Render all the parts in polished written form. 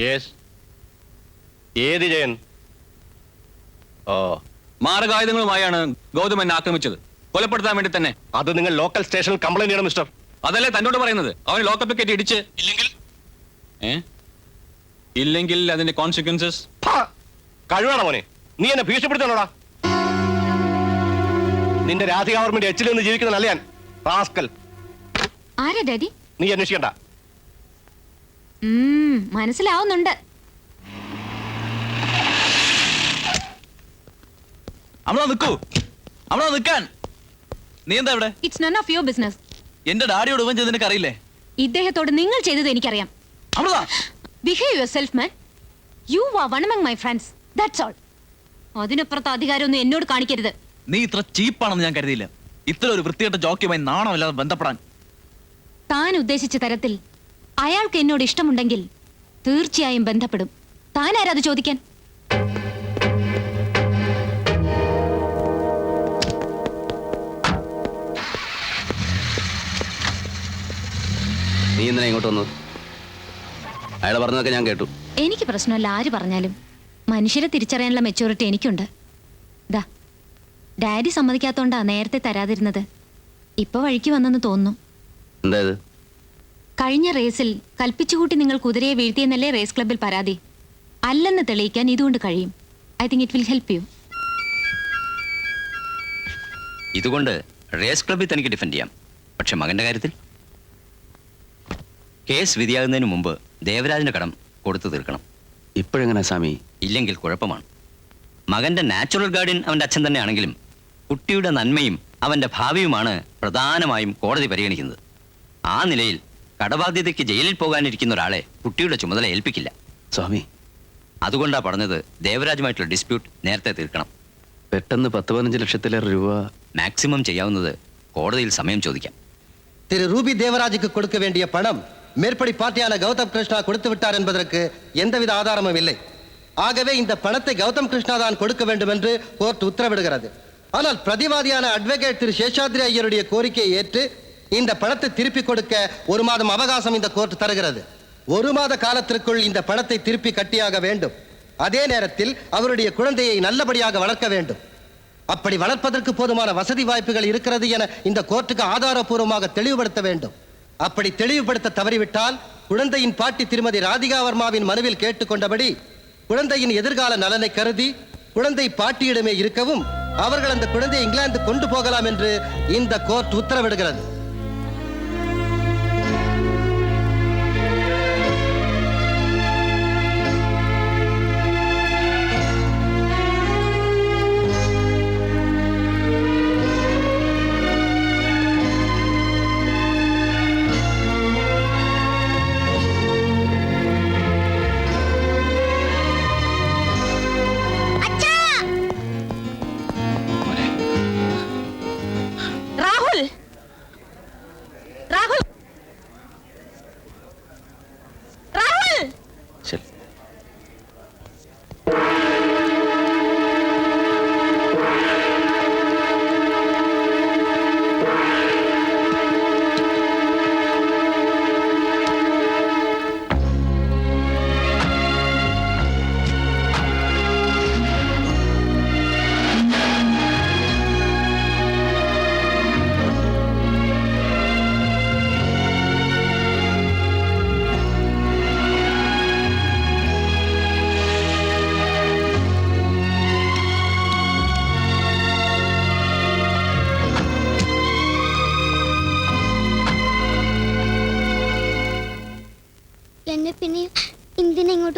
Yes. ഏത് ജയൻ? ഓ, മാരകായുധങ്ങളുമായാണ് ഗൗതം എന്നെ ആക്രമിച്ചത്. കൊലപ്പെടുത്താൻ വേണ്ടി തന്നെ. അത് നിങ്ങൾ ലോക്കൽ സ്റ്റേഷനിൽ കംപ്ലൈന്റ് ചെയ്യണം മിസ്റ്റർ. അതല്ലേ തന്നോട് പറയുന്നത്. അവന് ലോക്കപ്പ് കയറ്റി ഇടിച്ച് ഇല്ലെങ്കിൽ അതിന്റെ കോൺസിക്വൻസസ്. കഴിവാണോ മോനെ? നീ എന്നെ ഭീഷണിപ്പെടുത്തണോടാ? നിന്റെ രാധിക ഗവൺമെന്റ് എച്ചിൽ നിന്ന് ജീവിക്കുന്ന നല്ല ഞാൻ റാസ്കൽ. ആരാ ഡാഡി? നീ അന്വേഷിക്കണ്ട. മനസ്സിലാവുന്നുണ്ട്. നിൽക്കാൻ നീ എന്താ ഇവിടെ? It's none of your business. എന്റെ ഡാഡിയോട് ഇവൻ ചെയ്ത് നിനക്ക് അറിയില്ലേ? ഇദ്ദേഹത്തോട് നിങ്ങൾ ചെയ്തത് എനിക്കറിയാം. Behave yourself man. You are one among my friends. That's all. അതിനപ്പുറത്തെ അധികാരമൊന്നും എന്നോട് കാണിക്കരുത്. നീ ഇത്ര ചീപ്പാണെന്ന് ഞാൻ കരുതിയില്ല. ഇത്ര ഒരു വൃത്തികെട്ട ജോക്കിയുമായി നാണമില്ലാതെ ബന്ധപ്പെടാൻ. താൻ ഉദ്ദേശിച്ച തരത്തിൽ അയാൾക്ക് എന്നോട് ഇഷ്ടമുണ്ടെങ്കിൽ തീർച്ചയായും ബന്ധപ്പെടും. താൻ ആരാത് ചോദിക്കാൻ? നീ എന്തിനാ ഇങ്ങോട്ട് വന്നത്? അയാൾ പറഞ്ഞതൊക്കെ ഞാൻ കേട്ടു. എനിക്ക് പ്രശ്നമല്ല ആര് പറഞ്ഞാലും. മനുഷ്യരെ തിരിച്ചറിയാനുള്ള മെച്ചൂരിറ്റി എനിക്കുണ്ട്. ദാ ഡാഡി സമ്മതിക്കാത്തോണ്ടാ നേരത്തെ തരാതിരുന്നത്. ഇപ്പൊ വഴിക്ക് വന്നെന്ന് തോന്നുന്നു. എന്തായത്? കഴിഞ്ഞ റേസിൽ കൽപ്പിച്ചുകൂട്ടി നിങ്ങൾ കുതിരയെ വീഴ്ത്തിയെന്നല്ലേ റേസ് ക്ലബിൽ പരാതി. അല്ലെന്ന് തെളിയിക്കാൻ ഇതുകൊണ്ട് കഴിയും. I think it will help you. ഇതുകൊണ്ട് റേസ് ക്ലബിൽ തനിക്ക് ഡിഫെൻഡ് ചെയ്യാം. പക്ഷെ മകന്റെ കാര്യത്തിൽ കേസ് വിധിയാകുന്നതിന് മുമ്പ് ദേവരാജിന്റെ കടം കൊടുത്തു തീർക്കണം. ഇപ്പോഴെങ്ങനെ സ്വാമി? ഇല്ലെങ്കിൽ കുഴപ്പമാണ്. മകന്റെ നാച്ചുറൽ ഗാർഡിയൻ അവന്റെ അച്ഛൻ തന്നെയാണെങ്കിലും കുട്ടിയുടെ നന്മയും അവന്റെ ഭാവിയുമാണ് പ്രധാനമായും കോടതി പരിഗണിക്കുന്നത്. ആ നിലയിൽ കടബാധ്യതയ്ക്ക് ജയിലിൽ പോകാനിരിക്കുന്ന ഒരാളെ കുട്ടിയുടെ ചുമതല ഏൽപ്പിക്കില്ല. സ്വാമി, അതുകൊണ്ടാണ് പറഞ്ഞത് ദേവരാജുമായിട്ടുള്ള ഡിസ്പ്യൂട്ട് നേരത്തെ തീർക്കണം. പെട്ടെന്ന് 10-15 ലക്ഷത്തിലേറെ രൂപ മാക്സിമം ചെയ്യാവുന്നത് കോടതിയിൽ സമയം ചോദിക്കാം. திரு ரூபி தேவராஜுக்கு கொடுக்க வேண்டிய பணம் மேற்படி பார்ட்டியான கௌதம் கிருஷ்ணா கொடுத்து விட்டார் என்பதற்கு எந்தவித ஆதாரமும் இல்லை. ஆகவே இந்த பணத்தை கௌதம் கிருஷ்ணா தான் கொடுக்க வேண்டும் என்று கோர்ட் உத்தரவிடுகிறது. ஆனால் பிரதிவாதியான அட்வொகேட் திரு சேஷாத்ரி ஐயருடைய கோரிக்கையை ஏற்று இந்த பணத்தை திருப்பி கொடுக்க 1 மாதம் அவகாசம் இந்த கோர்ட் தருகிறது. 1 மாத காலத்திற்குள் இந்த பணத்தை திருப்பி கட்டியாக வேண்டும். அதே நேரத்தில் அவருடைய குழந்தையை நல்லபடியாக வளர்க்க வேண்டும். அப்படி வளர்ப்பதற்கு போதுமான வசதி வாய்ப்புகள் இருக்கிறது என இந்த கோர்ட்டுக்கு ஆதாரபூர்வமாக தெளிவுபடுத்த வேண்டும். அப்படி தெளிவுபடுத்த தவறிவிட்டால் குழந்தையின் பாட்டி திருமதி ராதிகா வர்மாவின் மனுவில் கேட்டுக்கொண்டபடி குழந்தையின் எதிர்கால நலனை கருதி குழந்தை பாட்டியிடமே இருக்கவும் அவர்கள் அந்த குழந்தையை இங்கிலாந்து கொண்டு போகலாம் என்று இந்த கோர்ட் உத்தரவிடுகிறது.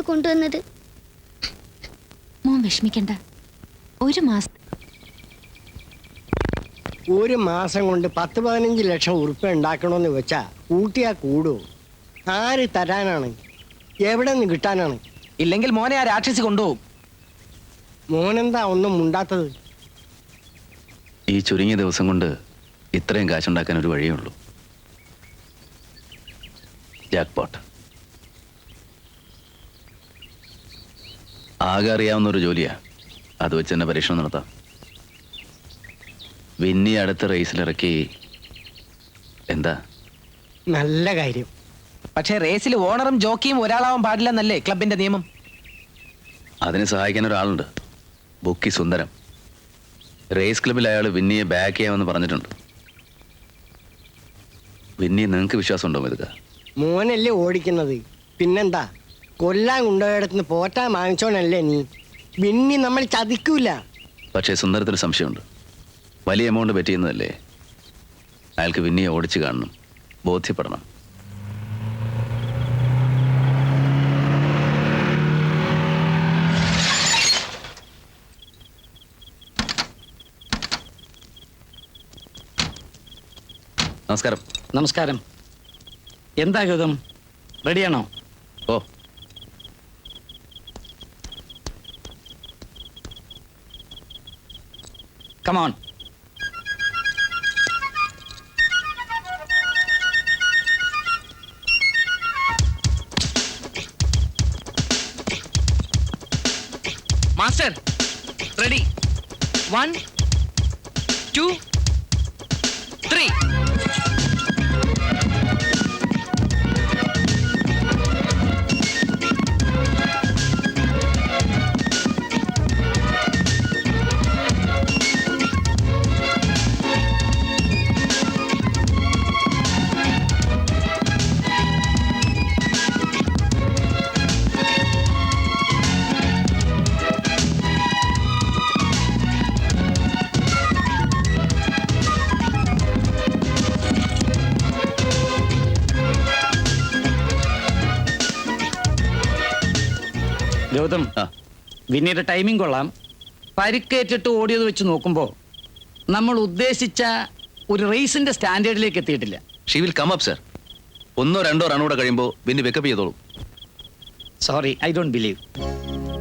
കൊണ്ടുവന്നത്. മോൻ വിഷമിക്കണ്ട. 1 മാസം കൊണ്ട് 10-15 ലക്ഷം ഉറുപ്പ്യ ഉണ്ടാക്കണമെന്ന് വെച്ചാ കൂട്ടിയാ കൂടൂ. ആര് തരാനാണ്? എവിടെ നിന്ന് കിട്ടാനാണ്? ഇല്ലെങ്കിൽ മോനെ ആ രാക്ഷസി കൊണ്ടുപോകും. മോനെന്താ ഒന്നും ഉണ്ടാത്തത്? ഈ ചുരുങ്ങിയ ദിവസം കൊണ്ട് ഇത്രയും കാശുണ്ടാക്കാൻ ഒരു വഴിയേ ഉള്ളൂ. ജാക്ക്പോട്ട്. ആകെ അറിയാവുന്നൊരു ജോലിയാ. അത് വെച്ച് തന്നെ പരീക്ഷണം നടത്താം. വിന്നി അടുത്ത റേസിലിറക്കി. എന്താ? നല്ല കാര്യം. പക്ഷേ റേസിൽ ഓണറും ജോക്കിയും ഒരാളാവാൻ പാടില്ലെന്നല്ലേ ക്ലബിന്റെ നിയമം? അതിനെ സഹായിക്കാൻ ഒരാളുണ്ട്, ബുക്കി സുന്ദരം. റേസ് ക്ലബിൽ അയാൾ വിന്നിയെ ബാക്ക് ചെയ്യാമെന്ന് പറഞ്ഞിട്ടുണ്ട്. വിന്നിയെ നിങ്ങൾക്ക് വിശ്വാസമുണ്ടോ മെതുക? മോനല്ലേ ഓടിക്കുന്നത്, പിന്നെന്താ? കൊല്ലാൻ കൊണ്ടുപോയിടത്തുനിന്ന് പോറ്റാൻ വാങ്ങിച്ചോണല്ലേ നീ. വിന്നി നമ്മൾ ചതിക്കൂല. പക്ഷേ സുന്ദരത്തിന് സംശയമുണ്ട്. വലിയ എമൗണ്ട് ബെറ്റ് ചെയ്യുന്നതല്ലേ. അയാൾക്ക് വിന്നിയെ ഓടിച്ചു കാണണം, ബോധ്യപ്പെടണം. നമസ്കാരം. നമസ്കാരം. എന്താ ഗൗതം, റെഡിയാണോ? Oh, come on. Master ready. 1 2 3. Gautham, വിന്നിയുടെ ടൈമിംഗ് കൊള്ളാം. പരിക്കേറ്റിട്ട് ഓടിയത് വെച്ച് നോക്കുമ്പോൾ നമ്മൾ ഉദ്ദേശിച്ച ഒരു റേസിന്റെ സ്റ്റാൻഡേർഡിലേക്ക് എത്തിയിട്ടില്ല. She will come up sir. 1 2 run കൂടെ കഴിയുമ്പോൾ വിന്നി പിക്കപ്പ് ചെയ്തോളൂ. Sorry, I don't believe.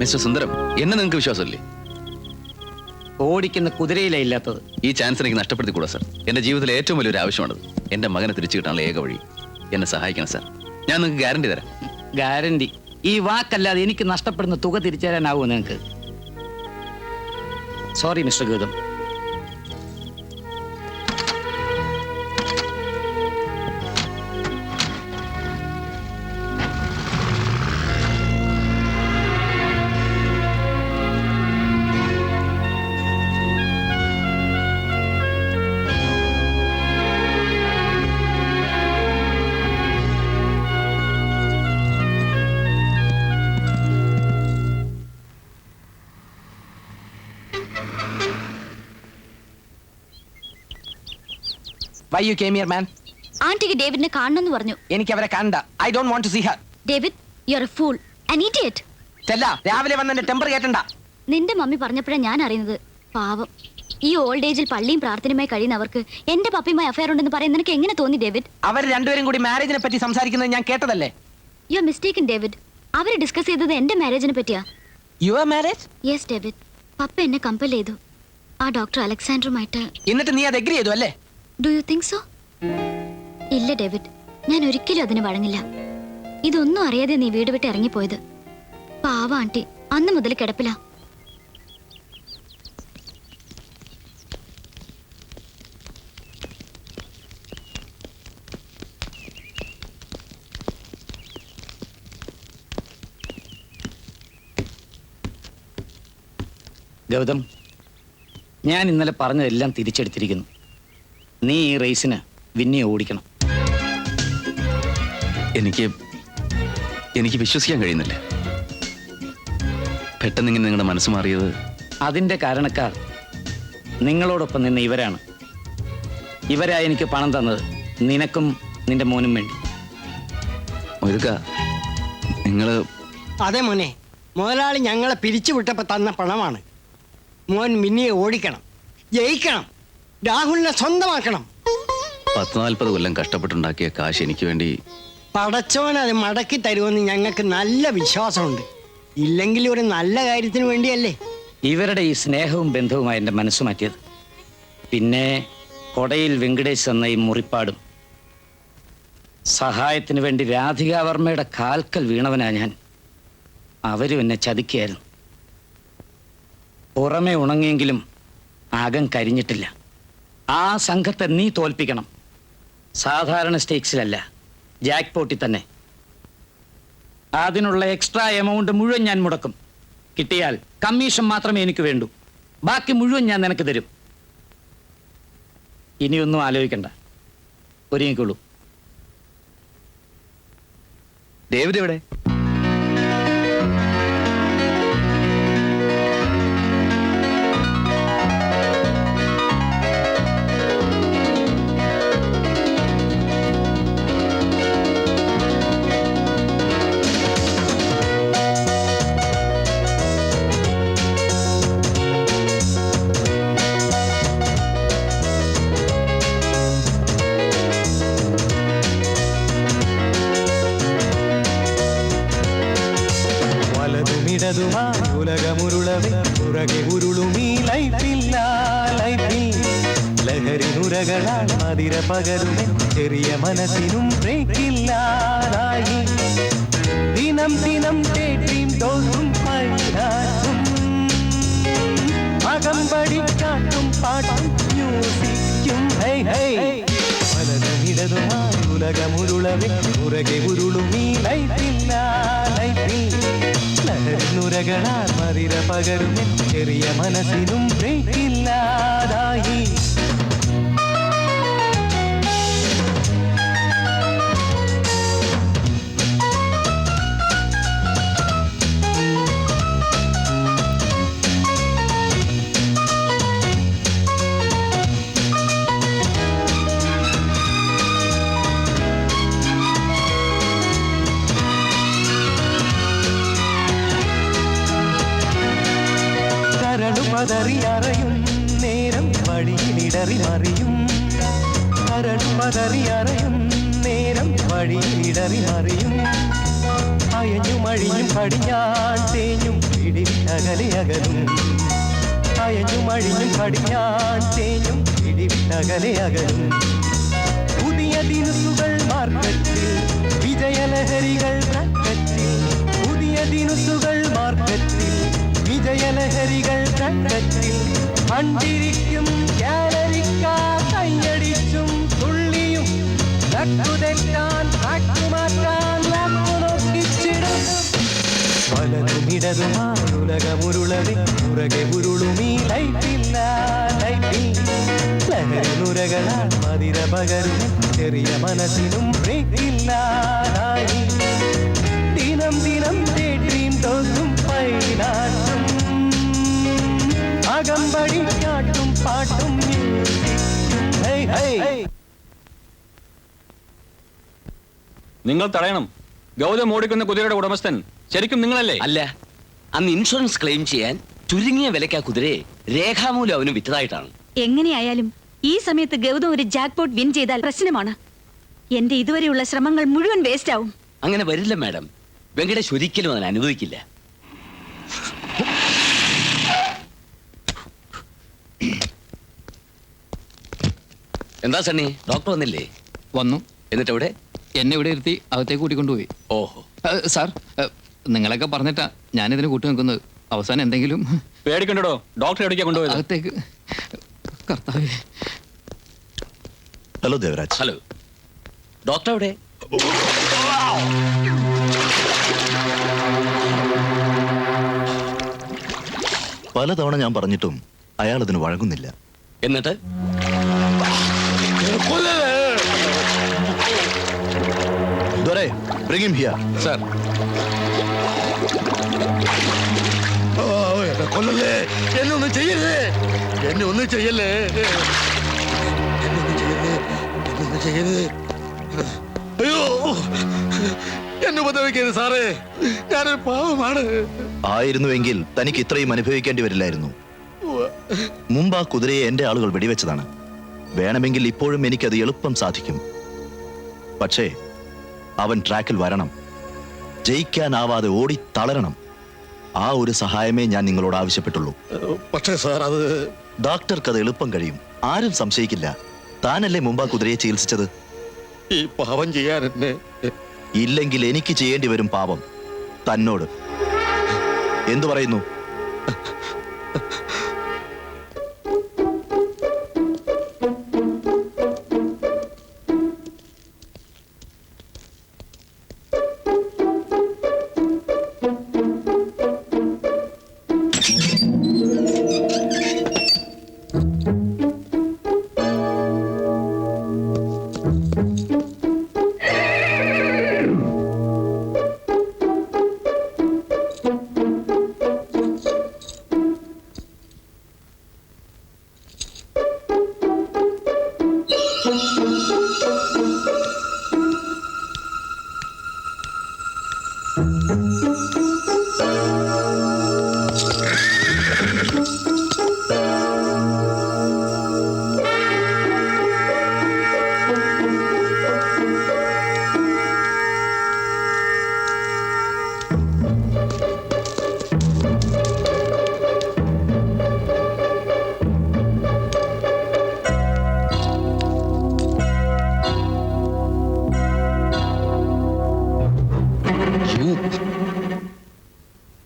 Mister Sundaram, എന്നെ നിങ്ങൾക്ക് വിശ്വാസമില്ലേ? ഓടിക്കുന്ന കുതിരയിലേ ഇല്ലാത്തത്. ഈ ചാൻസ് എനിക്ക് നഷ്ടപ്പെടുത്തിക്കൂടാ സർ. എൻ്റെ ജീവിതത്തിലെ ഏറ്റവും വലിയൊരു ആവശ്യമാണത്. എൻ്റെ മകനെ തിരിച്ചു കിട്ടാനുള്ള ഏക വഴി. എന്നെ സഹായിക്കണം സർ. ഞാൻ നിങ്ങൾക്ക് ഗ്യാരണ്ടി തരാം. ഗ്യാരണ്ടി? ഈ വാക്കല്ലാതെ എനിക്ക് നഷ്ടപ്പെടുന്ന തുക തിരിച്ചു തരാനാവുമോ നിങ്ങൾക്ക്? Sorry mister Gautam. Why you came here, man? ആന്റിക്ക് ഡേവിഡിനെ കാണണമെന്ന് പറഞ്ഞു. എനിക്ക് അവരെ കണ്ട. I don't want to see her. David, you are A fool, an idiot. ചെല്ല, രാവിലെ വന്ന് എന്റെ ടെമ്പർ കേട്ടണ്ട. നിന്റെ മമ്മി പറഞ്ഞപ്പോഴാണ് ഞാൻ അറിയുന്നത്. പാവം, ഈ ഓൾഡ് ഏജിൽ പള്ളിയും പ്രാർത്ഥനയുമായി കഴിയുന്നവർക്ക് എന്റെ പപ്പിയുമായി അഫയർ ഉണ്ടെന്ന് പറയാൻ നിനക്ക് എങ്ങനെ തോന്നി ഡേവിഡ്? അവർ രണ്ടുപേരും കൂടി മാരേജിനെ പറ്റി സംസാരിക്കുന്നത് ഞാൻ കേട്ടതല്ലേ? You are mistaken David. അവർ ഡിസ്കസ് ചെയ്തത് എന്റെ മാരേജിനെ പറ്റിയാ. Your marriage? Yes David. പപ്പ എന്നെ കമ്പൽ ചെയ്തു ആ ഡോക്ടർ അലക്സാണ്ടറുമായിട്ട്. എന്നിട്ട് നീ അത് എഗ്രി ചെയ്തു അല്ലേ? Do you think so? ഇല്ല ഡേവിഡ്, ഞാൻ ഒരിക്കലും അതിന് വഴങ്ങില്ല. ഇതൊന്നും അറിയാതെ നീ വീട് വിട്ട് ഇറങ്ങിപ്പോയത്. പാവ ആന്റി അന്ന് മുതൽ കിടപ്പില. ഗൗതം, ഞാൻ ഇന്നലെ പറഞ്ഞതെല്ലാം തിരിച്ചെടുത്തിരിക്കുന്നു. നീ ഈ റേസിന് വിന്നിയെ ഓടിക്കണം. എനിക്ക് വിശ്വസിക്കാൻ കഴിയുന്നില്ല. പെട്ടെന്ന് ഇങ്ങനെ നിങ്ങളുടെ മനസ്സ് മാറിയത്. അതിൻ്റെ കാരണക്കാർ നിങ്ങളോടൊപ്പം നിന്ന് ഇവരാണ്. ഇവരാ എനിക്ക് പണം തന്നത്, നിനക്കും നിന്റെ മോനും വേണ്ടി. നിങ്ങള് അതെ മോനെ, മുതലാളി ഞങ്ങളെ പിരിച്ചു വിട്ടപ്പോ തന്ന പണമാണ്. മോൻ മിന്നിയെ ഓടിക്കണം, ജയിക്കണം, രാഹുലിനെ സ്വന്തമാക്കണം. 40 കൊല്ലം കഷ്ടപ്പെട്ടുണ്ടാക്കിയ കാശ് എനിക്ക് വേണ്ടി പടച്ചോൻ അത് മടക്കി തരുമെന്ന് ഞങ്ങൾക്ക് നല്ല വിശ്വാസമുണ്ട്. ഇല്ലെങ്കിൽ ഒരു നല്ല കാര്യത്തിന് വേണ്ടിയല്ലേ. ഇവരുടെ ഈ സ്നേഹവും ബന്ധവുമായി എൻ്റെ മനസ്സ് മാറ്റിയത്. പിന്നെ കൊടയിൽ വെങ്കടേശ് എന്ന ഈ മുറിപ്പാടും. സഹായത്തിന് വേണ്ടി രാധികാവർമ്മയുടെ കാൽക്കൽ വീണവനാ ഞാൻ. അവരും എന്നെ ചതിക്കുകയായിരുന്നു. പുറമെ ഉണങ്ങിയെങ്കിലും അകം കരിഞ്ഞിട്ടില്ല. ആ സംഘത്തെ നീ തോൽപ്പിക്കണം. സാധാരണ സ്റ്റേക്സിലല്ല, ജാക്ക് പോട്ടിൽ തന്നെ. അതിനുള്ള എക്സ്ട്രാ എമൗണ്ട് മുഴുവൻ ഞാൻ മുടക്കും. കിട്ടിയാൽ കമ്മീഷൻ മാത്രമേ എനിക്ക് വേണ്ടൂ. ബാക്കി മുഴുവൻ ഞാൻ നിനക്ക് തരും. ഇനിയൊന്നും ആലോചിക്കണ്ട, ഒരുങ്ങിക്കോളൂ. ഡേവിഡ് എവിടെ? ഉലകമുരുളവേ പുറകെ ഉരുളുമീ ലൈഫില്ല ലൈഫിൽ ലഹരി നുരകളാൽ മതിര പകരുമേ ചെറിയ മനസ്സിനും ബ്രേക്കില്ലാതായി ദിനം ദിനം തേടിയും തോന്നും പൈനാറ്റും അകമ്പടി കാട്ടും പാട്ടും മ്യൂസിക്കും പലതുമിടതുമായി ഉലകമുരുളവേ പുറകെ ഉരുളുമീ ലൈഫില്ല ലൈഫിൽ നുരകളാൽ മതിര പകരും ചെറിയ മനസ്സിനും ബ്രേക്കില്ലാതായി പതറിയറയും നേരം വഴിയിലിടറി മറിയും പതറിയറയും നേരം വഴിയിലിടറി മറിയും അയഞ്ഞും അഴിഞ്ഞും പടിഞ്ഞാൻ തേഞ്ഞും പിടിവിട്ടകലെ അകലും അയഞ്ഞും അഴിഞ്ഞും പടിഞ്ഞാൻ തേഞ്ഞും പിടിവിട്ടകലെ അകലും പുതിയ ദിനുസുകൾ മാർക്കറ്റിൽ വിജയലഹരികൾ തക്കറ്റിൽ പുതിയ ദിനുസുകൾ മാർക്കറ്റിൽ വിജയലഹരികൾ തക്കറ്റിൽ കണ്ടിരിക്കും ഗാലറിക്കാർ കൈയടിച്ചും തുള്ളിയും നട്ടുതെറ്റാൻ കാറ്റുമാറ്റാൻ നോക്കിച്ചിടും പലതുമിടതുമായി ഉലകമുരുളവേ പുറകെ ഉരുളുമീ ലൈഫില്ല ലൈഫിൽ ലഹരി നുരകളാൽ മതിര പകരും ചെറിയ മനസ്സിനും ബ്രേക്കില്ലാതായി ദിനം ദിനം തേടിയും തോന്നും പൈനാറ്റും അകമ്പടി കാട്ടും പാട്ടും നിങ്ങൾ തടയണം. ഗൗതം ഓടിക്കുന്ന കുതിരയുടെ ഉടമസ്ഥൻ ശരിക്കും നിങ്ങളല്ലേ? അല്ല, അന്ന് ഇൻഷുറൻസ് ക്ലെയിം ചെയ്യാൻ ചുരുങ്ങിയ വിലയ്ക്ക് ആ കുതിരയെ രേഖാമൂലം അവന് വിറ്റതായിട്ടാണ്. എങ്ങനെയായാലും ഈ സമയത്ത് ഗൗതം ഒരു ജാക്ക്പോട്ട് വിൻ ചെയ്താൽ പ്രശ്നമാണ്. എന്റെ ഇതുവരെയുള്ള ശ്രമങ്ങൾ മുഴുവൻ വേസ്റ്റ് ആവും. അങ്ങനെ വരില്ല മാഡം. വെങ്കടേഷ് ഒരിക്കലും അതിന് അനുവദിക്കില്ല. എന്താ സണ്ണി, ഡോക്ടർ വന്നില്ലേ? വന്നു. എന്നിട്ട് എവിടെ? എന്നെ ഇവിടെ ഇരുത്തി അകത്തേക്ക് കൂട്ടിക്കൊണ്ടുപോയി. ഓഹോ. സാർ, നിങ്ങളൊക്കെ പറഞ്ഞിട്ടാ ഞാനിതിന് കൂട്ടി നിൽക്കുന്നത്. അവസാനം എന്തെങ്കിലും പേടിക്കണ്ടോ? ഡോക്ടർ എവിടേക്കാ കൊണ്ടുപോയത്? അകത്തേക്ക്. കർത്താവേ. ഹലോ ദേവരാജ്. ഹലോ. ഡോക്ടർ എവിടെ? പലതവണ ഞാൻ പറഞ്ഞിട്ടും അയാൾ അതിന് വഴങ്ങുന്നില്ല. എന്നിട്ട് സാർ, കൊല്ലല്ലേ, എന്നെ ഒന്നും ചെയ്യല്ലേ, എന്നെ ഒന്നും ചെയ്യല്ലേ, എന്നൊന്നും ചെയ്യരുത്. അയ്യോ, എന്നെ ഉപദ്രവിക്കരുത് സാറേ, ഞാനൊരു പാവമാണ്. ആയിരുന്നുവെങ്കിൽ തനിക്ക് ഇത്രയും അനുഭവിക്കേണ്ടി വരില്ലായിരുന്നു. മുമ്പ് ആ കുതിരയെ എന്റെ ആളുകൾ വെടിവെച്ചതാണ്. വേണമെങ്കിൽ ഇപ്പോഴും എനിക്കത് എളുപ്പം സാധിക്കും. പക്ഷേ അവൻ ട്രാക്കിൽ വരണം, ജയിക്കാനാവാതെ ഓടി തളരണം. ആ ഒരു സഹായമേ ഞാൻ നിങ്ങളോട് ആവശ്യപ്പെട്ടുള്ളൂ. പക്ഷേ സാർ, അത് ഡോക്ടർക്ക് അത് എളുപ്പം കഴിയും, ആരും സംശയിക്കില്ല. താനല്ലേ മുമ്പ് ആ കുതിരയെ ചികിത്സിച്ചത്? ഈ പാവം ചെയ്യാൻ എന്നെ. ഇല്ലെങ്കിൽ എനിക്ക് ചെയ്യേണ്ടി വരും പാപം തന്നോട്. എന്തു പറയുന്നു?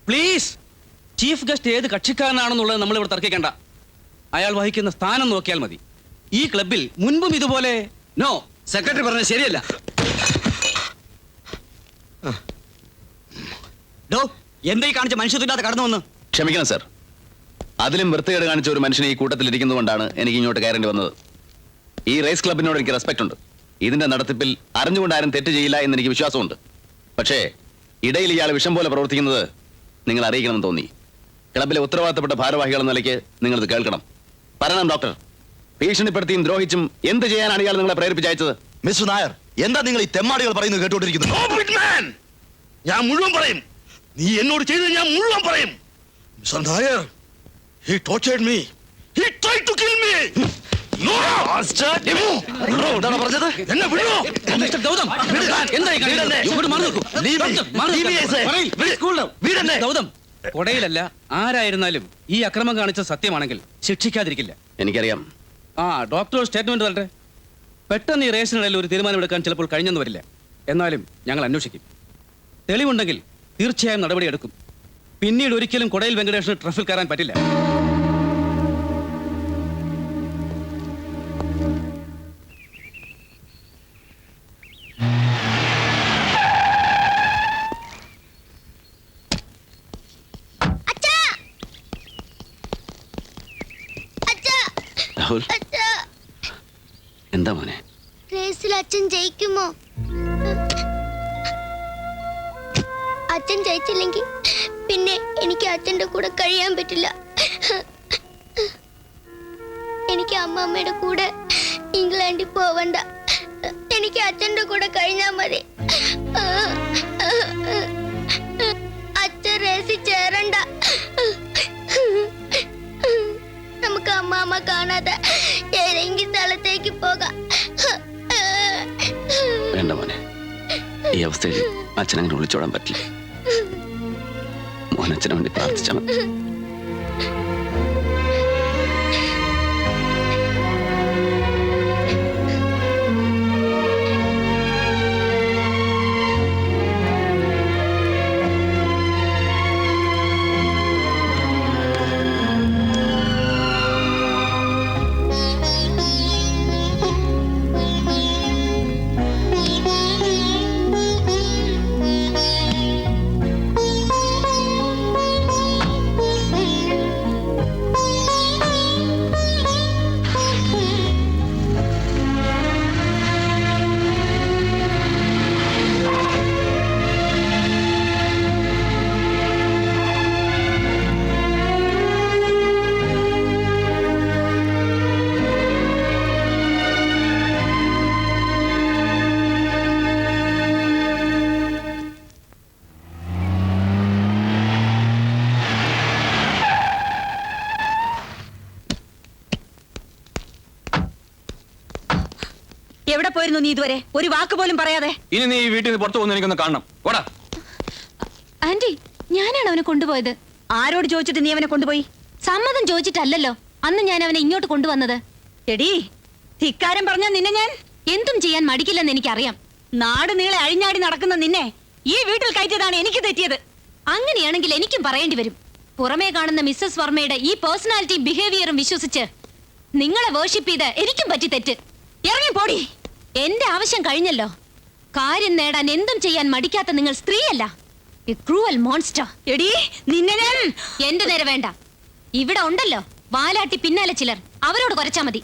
പ്ലീസ്, ചീഫ് ഗസ്റ്റ് ഏത് കക്ഷിക്കാരനാണെന്നുള്ളത് നമ്മളിവിടെ തർക്കിക്കണ്ട. അയാൾ വഹിക്കുന്ന സ്ഥാനം നോക്കിയാൽ മതി. ഈ ക്ലബിൽ മുൻപും ഇതുപോലെ നോ സെക്രട്ടറി പറഞ്ഞത് ശരിയല്ല. എന്തായി കാണിച്ച മനുഷ്യത്തില്ലാതെ കടന്നു വന്ന്? ക്ഷമിക്കണം സർ, അതിലും വൃത്തികേട് കാണിച്ച ഒരു മനുഷ്യനെ ഈ കൂട്ടത്തിൽ ഇരിക്കുന്നതുകൊണ്ടാണ് എനിക്ക് ഇങ്ങോട്ട് കയറേണ്ടി വന്നത്. ഈ റേസ് ക്ലബിനോട് എനിക്ക് റെസ്പെക്ട് ഉണ്ട്. ഇതിന്റെ നടത്തിപ്പിൽ അറിഞ്ഞുകൊണ്ട് ആരും തെറ്റ് ചെയ്യില്ല എന്ന് എനിക്ക് വിശ്വാസമുണ്ട്. പക്ഷേ ഇടയിൽ ഇയാൾ വിഷം പോലെ പ്രവർത്തിക്കുന്നത് നിങ്ങൾ അറിയിക്കണമെന്ന് തോന്നി. ക്ലബിലെ ഉത്തരവാദിത്തപ്പെട്ട ഭാരവാഹികൾ എന്ന നിലയ്ക്ക് നിങ്ങളിത് കേൾക്കണം. പറയണം ഡോക്ടർ, ഭീഷണിപ്പെടുത്തിയും ദ്രോഹിച്ചും എന്ത് ചെയ്യാനാണ് ഇയാൾ നിങ്ങളെ പ്രേരിപ്പിച്ചയച്ചത്? മിസ്റ്റർ നായർ, എന്താ നിങ്ങൾ ഈ തെമ്മാടികൾ പറയുന്നത് കേട്ടോണ്ടിരിക്കുന്നത്? ഞാൻ മുഴുവൻ പറയും. നീ എന്നോട് ചെയ്തത് ഞാൻ മുഴുവൻ പറയും. Mister Nair, he tortured me. He tried to kill me. No! എന്താണ് പറഞ്ഞത്? എന്നെ വിടൂ. മിസ്റ്റർ ഗൗതം, എന്തായി കാണിക്കുന്നത്? ഇങ്ങോട്ട് മാറി നിൽക്കൂ. ഗൗതം, കൊടയിലല്ല ആരായിരുന്നാലും ഈ അക്രമം കാണിച്ച സത്യമാണെങ്കിൽ ശിക്ഷിക്കാതിരിക്കില്ല. എനിക്കറിയാം. ഡോക്ടർ സ്റ്റേറ്റ്മെന്റ് തരട്ടെ. പെട്ടെന്ന് ഈ റേഷനിടയിൽ ഒരു തീരുമാനമെടുക്കാൻ ചിലപ്പോൾ കഴിഞ്ഞെന്ന് വരില്ല. എന്നാലും ഞങ്ങൾ അന്വേഷിക്കും. തെളിവുണ്ടെങ്കിൽ തീർച്ചയായും നടപടിയെടുക്കും. പിന്നീട് ഒരിക്കലും കൊടയിൽ വെങ്കടേഷിന് ട്രഫിൽ കയറാൻ പറ്റില്ല. രാഹുൽ, എന്താ മോനെ? റേസിൽ അച്ഛൻ ജയിക്കുമോ? അച്ഛൻ ജയിച്ചില്ലെങ്കിൽ പിന്നെ എനിക്ക് അച്ഛന്റെ കൂടെ കഴിയാൻ പറ്റില്ല. എനിക്ക് അമ്മമ്മയുടെ കൂടെ ഇംഗ്ലണ്ടിൽ പോവണ്ട. എനിക്ക് അച്ഛന്റെ കൂടെ കഴിഞ്ഞാ മതി. അച്ഛൻ റേസിൽ ചേരണ്ട. നമുക്ക് അമ്മാമ്മ കാണാതെ ഏതെങ്കിലും സ്ഥലത്തേക്ക് പോകാം. വേണ്ട മോനെ, ഈ അവസ്ഥയിൽ അച്ഛനങ്ങനെ വിളിച്ചോടാൻ പറ്റില്ല. മോൻ അച്ഛന് വേണ്ടി പ്രാർത്ഥിച്ചാൽ മതി. എവിടെ പോയിരുന്നു നീ ഇതുവരെ? ഒരു വാക്ക് പോലും പറയാതെ. ഇനി നീ ഈ വീട്ടിൽ നിന്ന് പുറത്തു പോകുന്ന എനിക്കൊന്ന് കാണണം. ആന്റി, ഞാനാണ് അവനെ കൊണ്ടുപോയത്. ആരോട് ചോദിച്ചിട്ട് നീ അവനെ കൊണ്ടുപോയി? സമ്മതം ചോദിച്ചിട്ടല്ലല്ലോ അന്ന് ഞാൻ അവനെ ഇങ്ങോട്ട് കൊണ്ടുവന്നത്. എടീ, ധിക്കാരം പറഞ്ഞാ നിന്നെ ഞാൻ എന്തും ചെയ്യാൻ മടിക്കില്ലെന്ന് എനിക്കറിയാം. നാട് നീളെ അഴിഞ്ഞാടി നടക്കുന്ന നിന്നെ ഈ വീട്ടിൽ കയറ്റിയതാണ് എനിക്ക് തെറ്റിയത്. അങ്ങനെയാണെങ്കിൽ എനിക്കും പറയേണ്ടി വരും. പുറമേ കാണുന്ന മിസ്സസ് വർമ്മയുടെ ഈ പേഴ്സണാലിറ്റിയും ബിഹേവിയറും വിശ്വസിച്ച് നിങ്ങളെ വേർഷിപ്പ് ചെയ്ത് എനിക്കും പറ്റി തെറ്റ്. ഇറങ്ങി പോടി. എന്റെ ആവശ്യം കഴിഞ്ഞല്ലോ. കാര്യം നേടാൻ എന്തും ചെയ്യാൻ മടിക്കാത്ത നിങ്ങൾ സ്ത്രീയല്ല, ക്രൂവൽ മോൺസ്റ്റർ. എടീ, നിന്നെ ഞാൻ എന്റെ നേരെ വേണ്ട. ഇവിടെ ഉണ്ടല്ലോ വാലാട്ടി പിന്നാലെ ചിലർ, അവരോട് കുറച്ചാ മതി.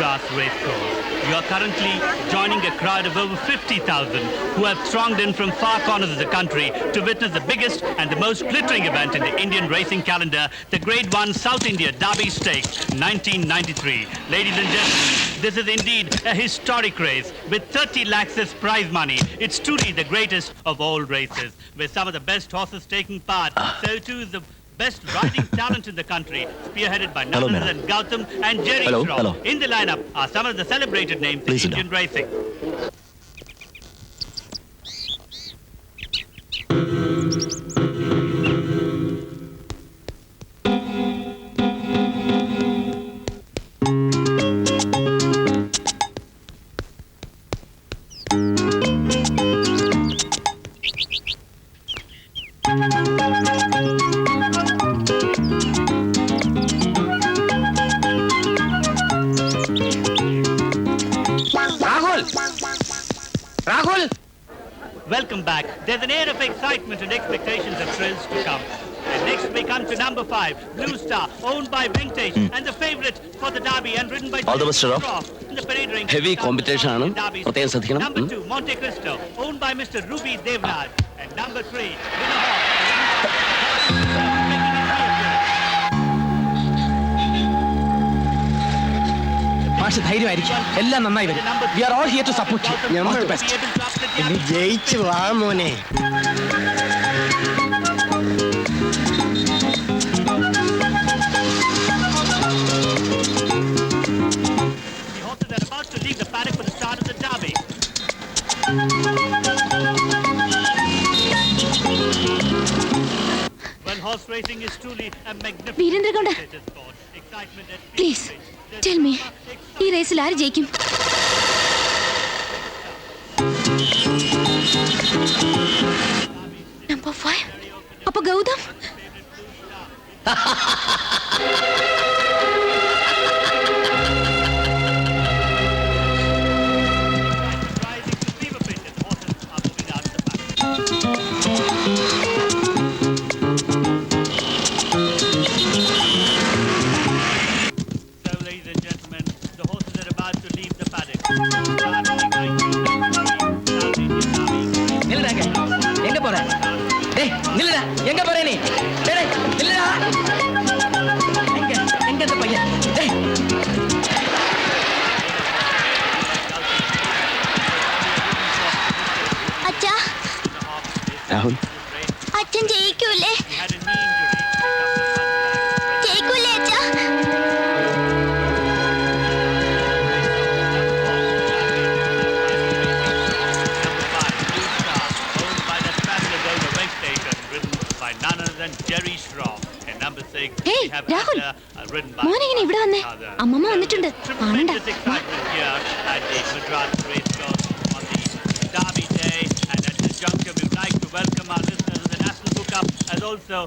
Madras Racecourse. You are currently joining a crowd of over 50,000 who have thronged in from far corners of the country to witness the biggest and the most glittering event in the Indian racing calendar, the Grade 1 South India Derby Stakes 1993. Ladies and gentlemen, this is indeed a historic race with 30 lakhs as prize money. It's truly the greatest of all races, with some of the best horses taking part. So too is the best riding talent in the country, spearheaded by none other than Gautam and Jerry Shroff. In the lineup are some of the celebrated names in Indian racing. Welcome back. There's an air of excitement and expectations and thrills to come. And next we come to number 5, Blue Star, owned by Vintage, and the favorite for the Derby and ridden by All the best, Shroff. In the parade ring, Heavy competition ആണ് പ്രത്യേകം ശ്രദ്ധിക്കണം. Number 2, Monte Cristo, owned by Mr. Ruby Devraj. And number 3, Winner Hawk. മാഷ് ധൈര്യമായിരിക്കും, എല്ലാം നന്നായി വരും. We are all here to support you. All the best. ഇനി ജയിച്ചു വാ മോനെ. The horses are about to leave the paddock for the start of the Derby. Well, horse racing is truly a magnificent വീരേന്ദ്രഗൗഡ, sport. Excitement at please tell me, ഈ റേസിൽ ആര് ജയിക്കും? Number 5. അപ്പൊ ഗൗതം? எங்க போற? டேய் நில்லுடா, எங்க போற நீ? டேய் நில்லுடா. எங்க இந்த பையன்? டேய் അച്ഛാ, രാഹുൽ, അച്ഛൻ ജയിക്കൂലേ? ജയിക്കൂലേ അച്ഛാ? None other than Jerry Shroff. And number 6, Hey, we have Rahul. ridden by മോനെ ഇങ്ങനെ ഇവിടെ വന്നേ. അമ്മമ്മ വന്നിട്ടുണ്ട്. കാണണ്ട. tremendous excitement here at the Madras Racecourse on the Derby day. And at this juncture, we would like to welcome our listeners in the National Book Up, as also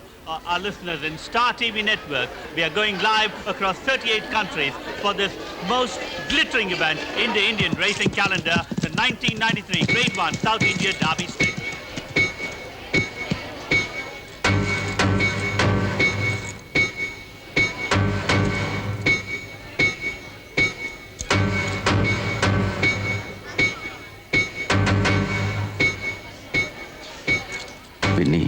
our listeners in Star TV Network. We are going live across 38 countries for this most glittering event in the Indian racing calendar, the 1993 Grade 1 South India Derby Stakes. പിന്നെ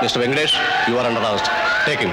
Mr. Venkatesh, you are under arrest. Take him.